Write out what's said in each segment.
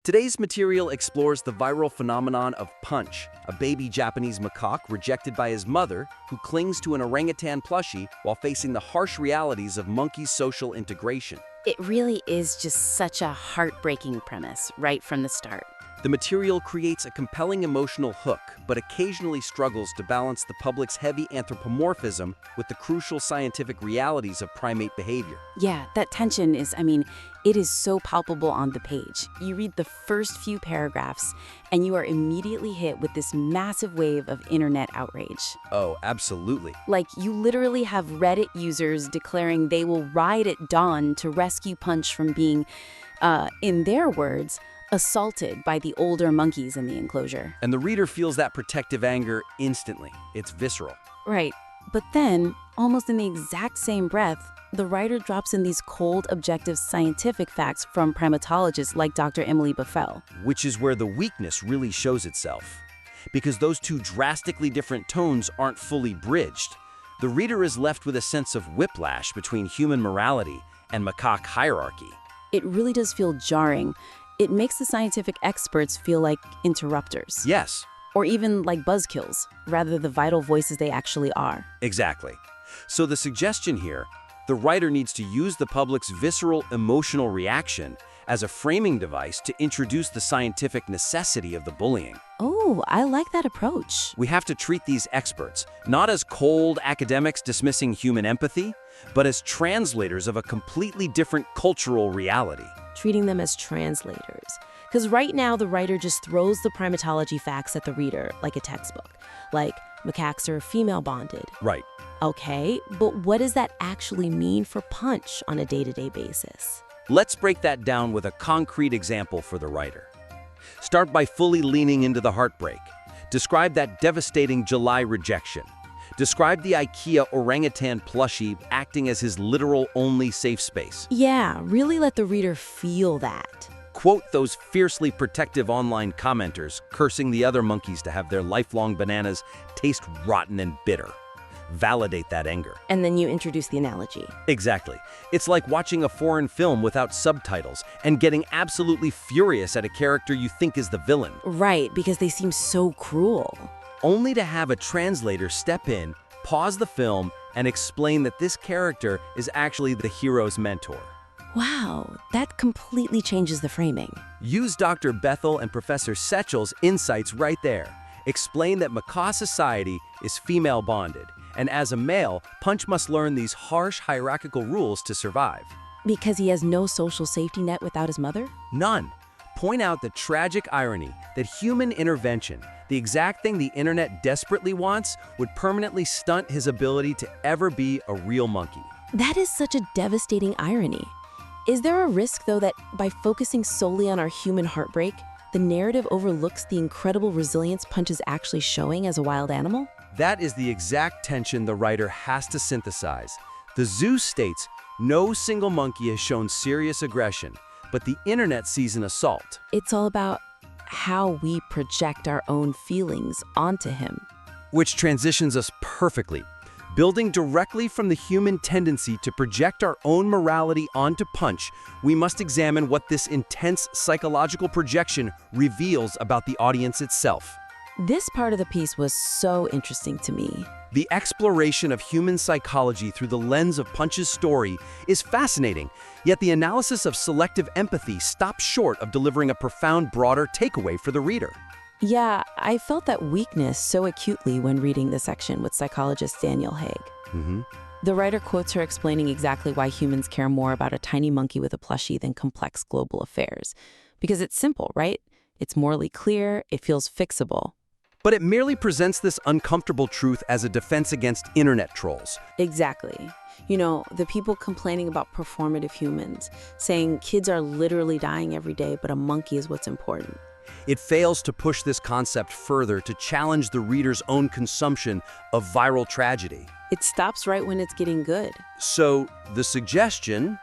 Today's material explores the viral phenomenon of Punch, a baby Japanese macaque rejected by his mother who clings to an orangutan plushie while facing the harsh realities of monkey social integration. It really is just such a heartbreaking premise right from the start. The material creates a compelling emotional hook, but occasionally struggles to balance the public's heavy anthropomorphism with the crucial scientific realities of primate behavior. Yeah, that tension is, it is so palpable on the page. You read the first few paragraphs, and you are immediately hit with this massive wave of internet outrage. Oh, absolutely. Like, you literally have Reddit users declaring they will ride at dawn to rescue Punch from being, in their words, assaulted by the older monkeys in the enclosure. And the reader feels that protective anger instantly. It's visceral. Right. But then, almost in the exact same breath, the writer drops in these cold, objective scientific facts from primatologists like Dr. Emily Buffel. Which is where the weakness really shows itself. Because those two drastically different tones aren't fully bridged. The reader is left with a sense of whiplash between human morality and macaque hierarchy. It really does feel jarring. It makes the scientific experts feel like interrupters. Yes. Or even like buzzkills, rather than the vital voices they actually are. Exactly. So the suggestion here, the writer needs to use the public's visceral emotional reaction as a framing device to introduce the scientific necessity of the bullying. Oh, I like that approach. We have to treat these experts not as cold academics dismissing human empathy, but as translators of a completely different cultural reality. Treating them as translators. Because right now, the writer just throws the primatology facts at the reader like a textbook. Like, macaques are female bonded. Right. Okay, but what does that actually mean for Punch on a day-to-day basis? Let's break that down with a concrete example for the writer. Start by fully leaning into the heartbreak. Describe that devastating July rejection. Describe the IKEA orangutan plushie acting as his literal only safe space. Yeah, really let the reader feel that. Quote those fiercely protective online commenters cursing the other monkeys to have their lifelong bananas taste rotten and bitter. Validate that anger. And then you introduce the analogy. Exactly. It's like watching a foreign film without subtitles and getting absolutely furious at a character you think is the villain. Right, because they seem so cruel. Only to have a translator step in, pause the film, and explain that this character is actually the hero's mentor. Wow, that completely changes the framing. Use Dr. Bethel and Professor Sechel's insights right there. Explain that macaque society is female bonded, and as a male, Punch must learn these harsh hierarchical rules to survive. Because he has no social safety net without his mother? None. Point out the tragic irony that human intervention, the exact thing the internet desperately wants, would permanently stunt his ability to ever be a real monkey. That is such a devastating irony. Is there a risk, though, that by focusing solely on our human heartbreak, the narrative overlooks the incredible resilience Punch is actually showing as a wild animal? That is the exact tension the writer has to synthesize. The zoo states no single monkey has shown serious aggression, but the internet sees an assault. It's all about how we project our own feelings onto him. Which transitions us perfectly. Building directly from the human tendency to project our own morality onto Punch, we must examine what this intense psychological projection reveals about the audience itself. This part of the piece was so interesting to me. The exploration of human psychology through the lens of Punch's story is fascinating, yet the analysis of selective empathy stops short of delivering a profound, broader takeaway for the reader. Yeah, I felt that weakness so acutely when reading the section with psychologist Daniel Haig. The writer quotes her explaining exactly why humans care more about a tiny monkey with a plushie than complex global affairs. Because it's simple, right? It's morally clear, it feels fixable. But it merely presents this uncomfortable truth as a defense against internet trolls. Exactly. You know, the people complaining about performative humans, saying kids are literally dying every day, but a monkey is what's important. It fails to push this concept further to challenge the reader's own consumption of viral tragedy. It stops right when it's getting good. So, the suggestion: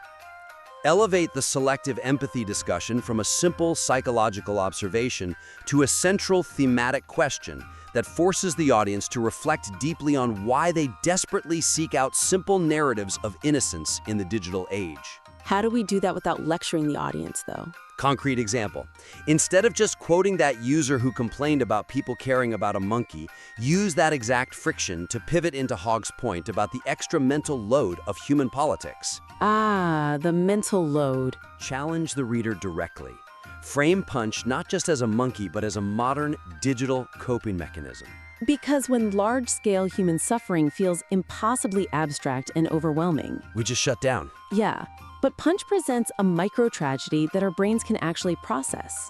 elevate the selective empathy discussion from a simple psychological observation to a central thematic question that forces the audience to reflect deeply on why they desperately seek out simple narratives of innocence in the digital age. How do we do that without lecturing the audience, though? Concrete example. Instead of just quoting that user who complained about people caring about a monkey, use that exact friction to pivot into Hogg's point about the extra mental load of human politics. Ah, the mental load. Challenge the reader directly. Frame Punch not just as a monkey, but as a modern digital coping mechanism. Because when large-scale human suffering feels impossibly abstract and overwhelming. We just shut down. Yeah, but Punch presents a micro-tragedy that our brains can actually process.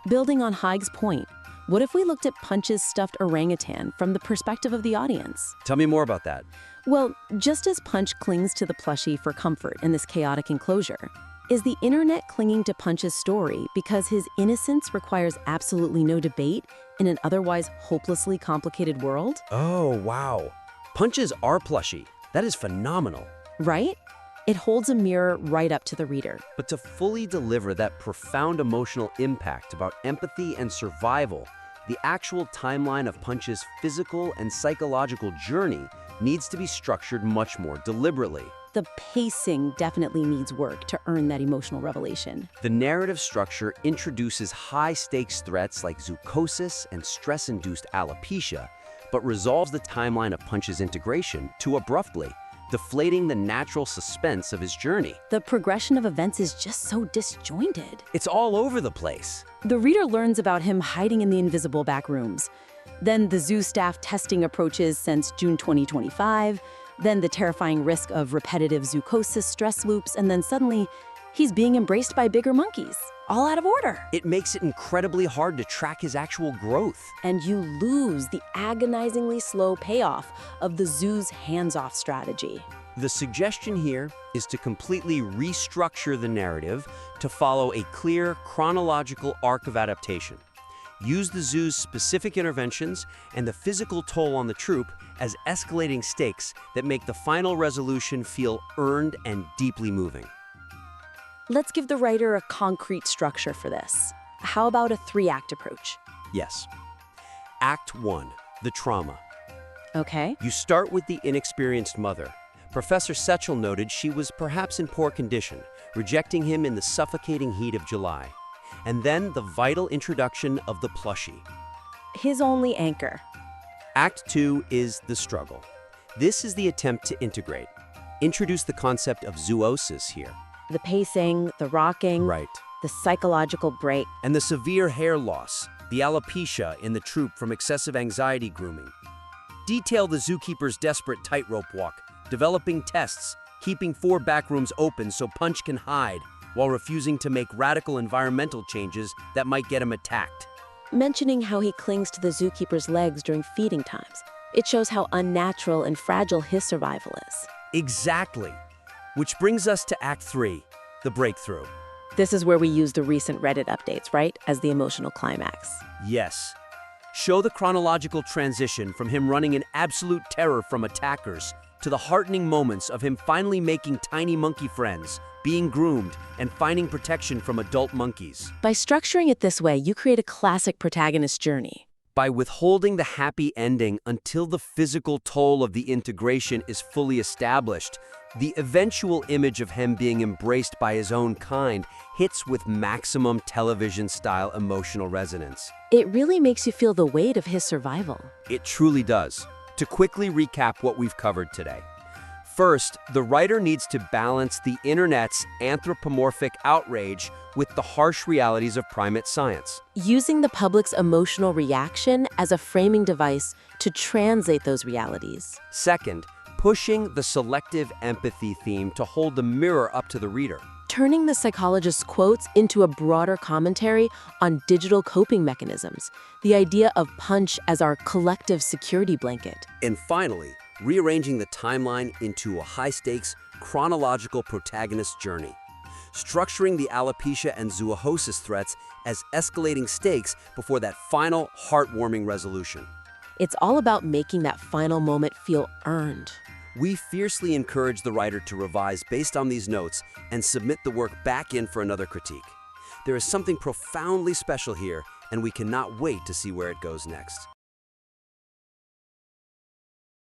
Building on Haig's point, what if we looked at Punch's stuffed orangutan from the perspective of the audience? Tell me more about that. Well, just as Punch clings to the plushie for comfort in this chaotic enclosure, is the internet clinging to Punch's story because his innocence requires absolutely no debate in an otherwise hopelessly complicated world? Oh, wow. Punch is our plushie. That is phenomenal. Right? It holds a mirror right up to the reader. But to fully deliver that profound emotional impact about empathy and survival, the actual timeline of Punch's physical and psychological journey needs to be structured much more deliberately. The pacing definitely needs work to earn that emotional revelation. The narrative structure introduces high-stakes threats like zoochosis and stress-induced alopecia, but resolves the timeline of Punch's integration too abruptly, deflating the natural suspense of his journey. The progression of events is just so disjointed. It's all over the place. The reader learns about him hiding in the invisible back rooms. Then the zoo staff testing approaches since June 2025. Then the terrifying risk of repetitive zoochosis stress loops, and then suddenly, he's being embraced by bigger monkeys, all out of order. It makes it incredibly hard to track his actual growth. And you lose the agonizingly slow payoff of the zoo's hands-off strategy. The suggestion here is to completely restructure the narrative to follow a clear chronological arc of adaptation. Use the zoo's specific interventions and the physical toll on the troupe as escalating stakes that make the final resolution feel earned and deeply moving. Let's give the writer a concrete structure for this. How about a 3-act approach? Yes. Act 1, the trauma. Okay. You start with the inexperienced mother. Professor Setchell noted she was perhaps in poor condition, rejecting him in the suffocating heat of July. And then the vital introduction of the plushie. His only anchor. Act 2 is the struggle. This is the attempt to integrate. Introduce the concept of zoosis here. The pacing, the rocking, Right. the psychological break. And the severe hair loss, the alopecia in the troupe from excessive anxiety grooming. Detail the zookeeper's desperate tightrope walk, developing tests, keeping 4 back rooms open so Punch can hide, while refusing to make radical environmental changes that might get him attacked. Mentioning how he clings to the zookeeper's legs during feeding times. It shows how unnatural and fragile his survival is. Exactly. Which brings us to Act 3, the breakthrough. This is where we use the recent Reddit updates, right, as the emotional climax. Yes. Show the chronological transition from him running in absolute terror from attackers to the heartening moments of him finally making tiny monkey friends, being groomed, and finding protection from adult monkeys. By structuring it this way, you create a classic protagonist journey. By withholding the happy ending until the physical toll of the integration is fully established, the eventual image of him being embraced by his own kind hits with maximum television-style emotional resonance. It really makes you feel the weight of his survival. It truly does. To quickly recap what we've covered today. First, the writer needs to balance the internet's anthropomorphic outrage with the harsh realities of primate science. Using the public's emotional reaction as a framing device to translate those realities. Second, pushing the selective empathy theme to hold the mirror up to the reader. Turning the psychologist's quotes into a broader commentary on digital coping mechanisms, the idea of Punch as our collective security blanket. And finally, rearranging the timeline into a high-stakes, chronological protagonist journey. Structuring the alopecia and zoochosis threats as escalating stakes before that final, heartwarming resolution. It's all about making that final moment feel earned. We fiercely encourage the writer to revise based on these notes and submit the work back in for another critique. There is something profoundly special here, and we cannot wait to see where it goes next.